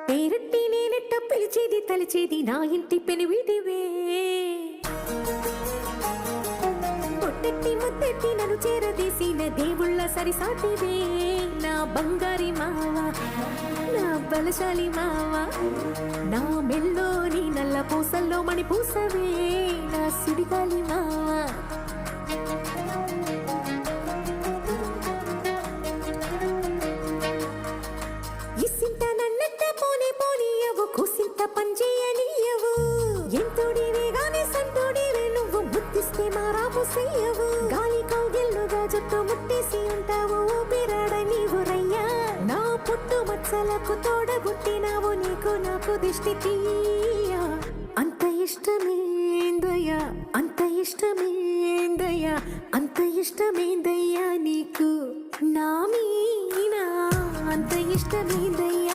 పేరెట్టి నేనెట్ట పిలిచేది తలిచేది నా ఇంటి పెనువిటివే. పొట్టెట్టి ముద్దెట్టి నన్ను చేరదీసిన దేవుళ్ళ సరిసాటివే. నా బంగారి మావా, నా బలశాలి మావా, నా మెల్లోని నల్ల పూసల్లో మణి పూసవే. నా సుడిగాలి మావా, ఇసింత నన్నెట్ట పోనీ పోనీయవు, కుసింత పంచేయనీయవు. ఎంతోడివే గాని సంతోడివే నువ్వు, ముద్దిస్తే మారాము చెయ్యవు. గాలి కౌగిల్లుగా జుట్టు ముట్టేసి ఉంటావు, ఊపిరాడ నీవు రయ్యా. నా పుట్టు మచ్చలకు తోడబుట్టినావు, నీకు నాకు దిష్టి తీయ. అంత ఇష్టమేందయ్యా, అంత ఇష్టమేందయ్యా, అంత ఇష్టమేందయ్యా నీకు నా మీనా, అంత ఇష్టమేందయ్యా.